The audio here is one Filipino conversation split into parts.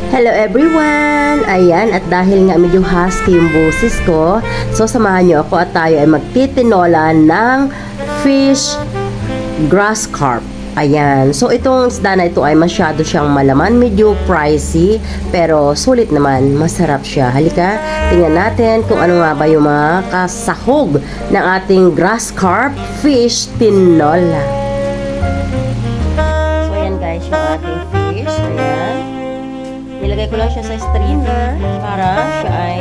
Hello everyone! Ayan, at dahil nga medyo husky yung boses ko, so samahan nyo ako at tayo ay magtitinola ng fish grass carp. Ayan, so itong isda na ito ay masyado siyang malaman, medyo pricey, pero sulit naman, masarap siya. Halika, tingnan natin kung ano nga ba yung mga kasahog ng ating grass carp fish tinola. So ayan guys, yung ating fish, ayan. Nilagay ko lang siya sa strainer para siya ay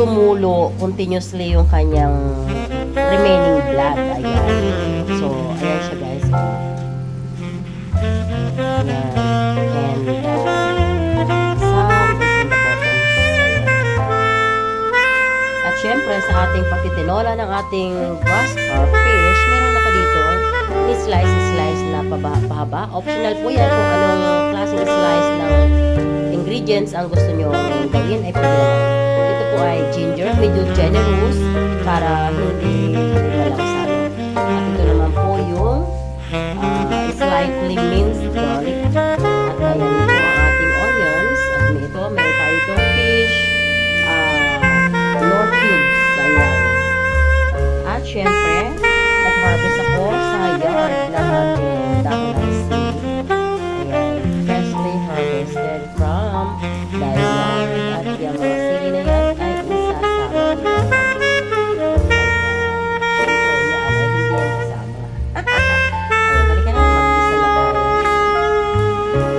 tumulo continuously yung kanyang remaining blood. Ayan. So, ayan siya guys. Ayan. And some is in the bottom. At syempre, sa ating pagtitinola ng ating grass carp fish, meron ako dito ni-slice na pahaba. Optional po yan kung anong klaseng slice ng ingredients ang gusto nyo gawin ay pwede naman. Ito po ay ginger, medyo generous para hindi malaksano. At ito naman po yung slightly minced garlic. At ayan ito ang ating onions. At meron tayo itong fish nor cubes. Ayan. At syempre, nag-harvest ako sa yard ng ating dahon ng sea. Ayan. Freshly harvested from the yard. At yung mga sili na yan ay isasama ko. Siyempre, niya ako hindi yan kasama. Ayan, halika na, mag-isa na tayo.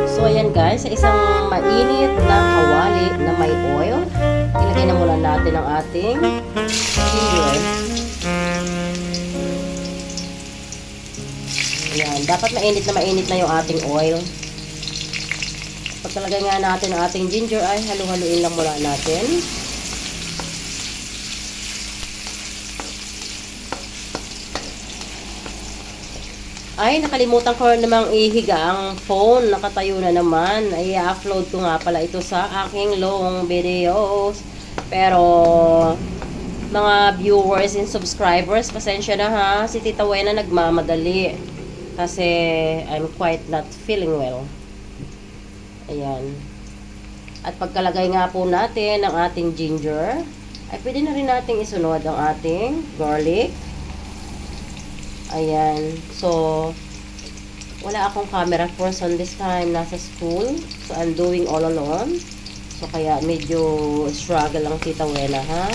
So, ayan guys, sa isang mainit na kawali na may oil, ilagay na muna natin ang ating ginger. Ayan, dapat mainit na yung ating oil. Pagkalagay nga natin ang ating ginger ay halu-haluin lang muna natin. Ay, nakalimutan ko namang ihiga ang phone. Nakatayo na naman. Ay, i-upload ko nga pala ito sa aking long videos. Pero, mga viewers and subscribers, pasensya na ha. Si Tita Wena nagmamadali. Kasi, I'm quite not feeling well. Ayan. At pagkalagay nga po natin ng ating ginger, ay pwede na rin nating isunod ang ating garlic. Ayan. So, wala akong camera person this time. Nasa school. So, I'm doing all alone. So, kaya medyo struggle lang Tita Wena, ha?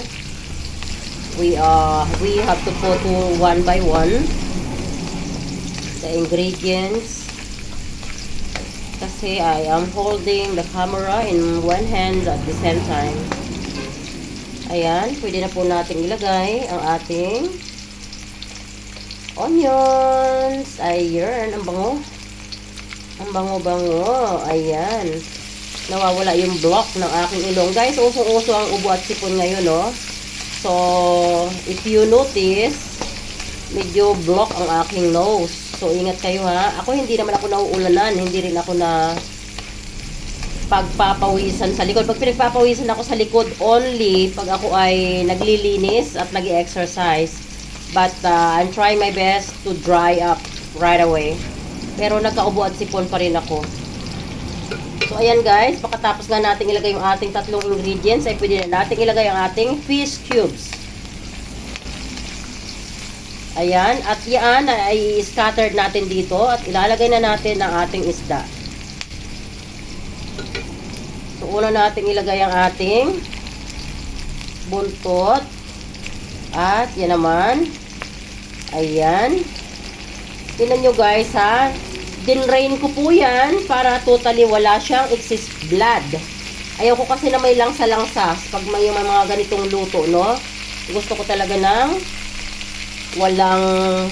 We have to put one by one the ingredients. Kasi I am holding the camera in one hand at the same time. Ayan, pwede na po natin ilagay ang ating onions. Ayan, ang bango. Ang bango-bango. Ayan. Nawawala yung block ng aking ilong. Guys, usong-uso ang ubo at sipon ngayon, no? So, if you notice, medyo block ang aking nose. So, ingat kayo ha. Ako, hindi naman ako nauulanan. Hindi rin ako na pagpapawisan sa likod. Pag pinagpapawisan ako sa likod, only pag ako ay naglilinis at nag-exercise. But, I'm trying my best to dry up right away. Pero, nagkaubo at sipon pa rin ako. So, ayan guys. Pagkatapos nga natin ilagay yung ating tatlong ingredients, ay pwede na natin ilagay ang ating fish cubes. Ayan, at yan ay scattered natin dito at ilalagay na natin ang ating isda. So, una natin ilagay ang ating buntot. At yan naman. Ayan. Tingnan nyo guys ha. Dinrain ko po yan para totally wala siyang excess blood. Ayaw ko kasi na may langsa-langsas pag may mga ganitong luto, no? Gusto ko talaga ng walang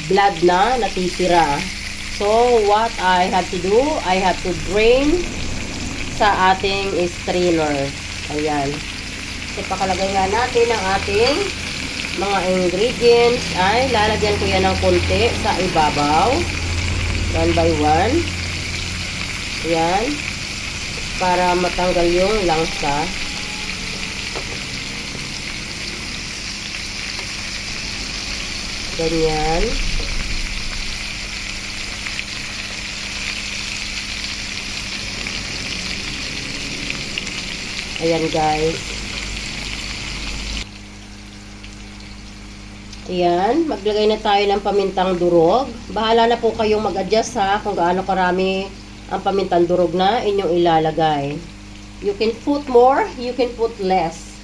blood na natitira. So, what I have to do, I have to drain sa ating strainer. Ayan. So, pakalagay nga natin ang ating mga ingredients ay lalagyan ko yan ng konti sa ibabaw. One by one. Ayan. Para matanggal yung langsa. Ganyan. Ayan guys. Ayan, maglagay na tayo ng pamintang durog. Bahala na po kayong mag-adjust ha kung gaano karami ang pamintang durog na inyong ilalagay. You can put more, you can put less.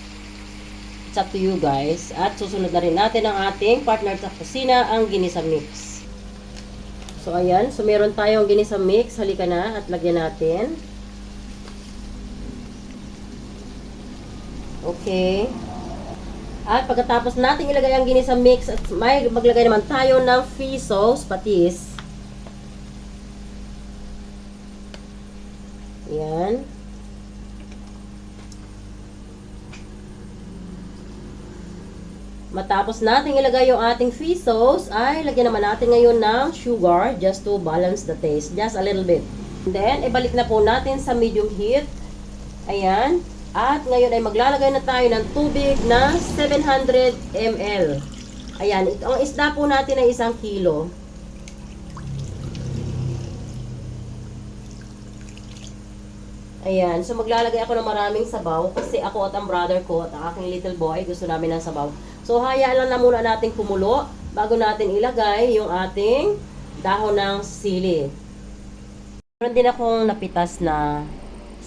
It's up to you guys. At susunod na rin natin ang ating partner sa kusina, ang ginisa mix. So ayan, so meron tayong ginisa mix. Halika na at lagyan natin. Okay. At pagkatapos natin ilagay ang ginisa mix, at may maglagay naman tayo ng fish sauce, patis. Ayan. Matapos natin ilagay yung ating fish sauce, ay lagyan naman natin ngayon ng sugar just to balance the taste. Just a little bit. And then, ibalik na po natin sa medium heat. Ayan. At ngayon ay maglalagay na tayo ng tubig na 700 ml. Ayan, ang isda po natin ay 1 kilo. Ayan, so maglalagay ako ng maraming sabaw kasi ako at ang brother ko at ang aking little boy gusto namin ng sabaw. So hayaan lang na muna natin kumulo bago natin ilagay yung ating dahon ng sili. Meron din akong napitas na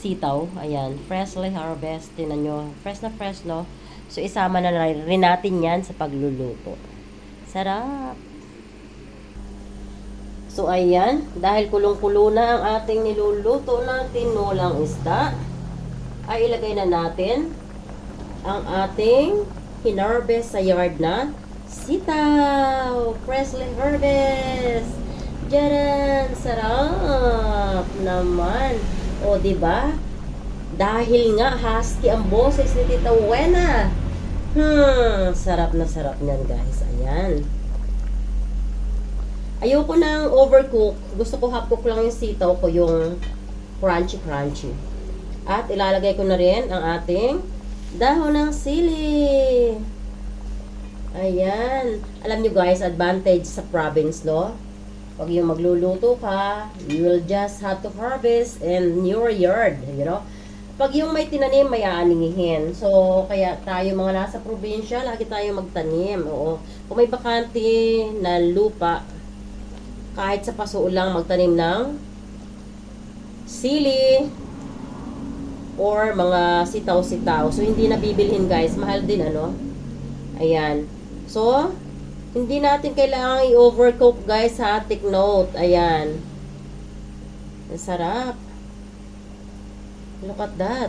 sitaw. Ayan, freshly harvest. Tinan nyo, fresh na fresh, no? So, isama na rin natin yan sa pagluluto. Sarap! So, ayan. Dahil kulong-kulo na ang ating niluluto na tinolang isda, ay ilagay na natin ang ating hinarvest sa yard na sitaw! Freshly harvest! Diyan! Sarap naman! O, diba? Dahil nga, husky ang boses ni Tita Wena. Sarap na sarap niyan, guys. Ayan. Ayoko nang overcook. Gusto ko half-cook lang yung sitaw ko, yung crunchy-crunchy. At ilalagay ko na rin ang ating dahon ng sili. Ayan. Alam nyo, guys, advantage sa province, no? Pag yung magluluto ka, you will just have to harvest in your yard, you know. Pag yung may tinanim, may aanihin. So, kaya tayo mga nasa probinsya, lagi tayo magtanim. Oo. Kung may bakante na lupa, kahit sa paso lang magtanim ng sili or mga sitaw-sitaw. So, hindi na bibilhin, guys. Mahal din, ano. Ayan. So, hindi natin kailangan i-overcook, guys, ha. Take note. Ayan. Ang sarap. Look at that.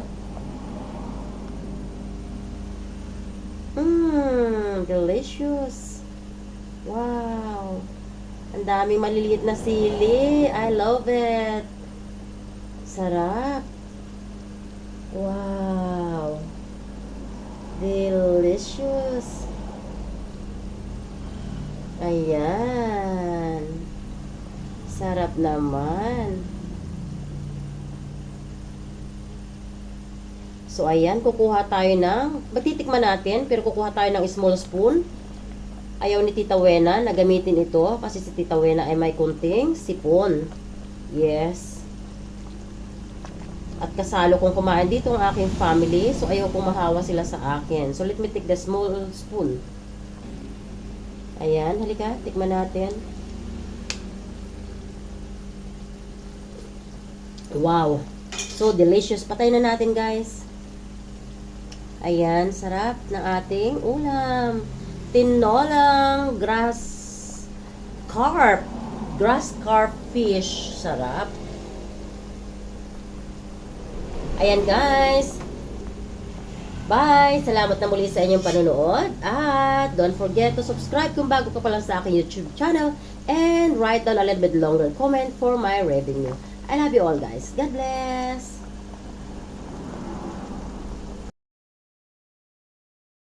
Delicious. Wow. Ang daming maliliit na sili. I love it. Sarap. Wow. Delicious. Ayan. Sarap naman. So, ayan. Kukuha tayo ng, matitikman natin, pero kukuha tayo ng small spoon. Ayaw ni Tita Wena na gamitin ito kasi si Tita Wena ay may kunting sipon. Yes. At kasalo kong kumain dito ang aking family. So, ayaw kong mahawa sila sa akin. So, let me take the small spoon. Ayan, halika, tikman natin. Wow, so delicious. Patay na natin, guys. Ayan, sarap ng ating ulam. Tinolang grass carp fish. Sarap. Ayan, guys. Bye! Salamat na muli sa inyong panonood. At don't forget to subscribe kung bago ka pa lang sa aking YouTube channel. And write down a little bit longer comment for my revenue. I love you all, guys. God bless!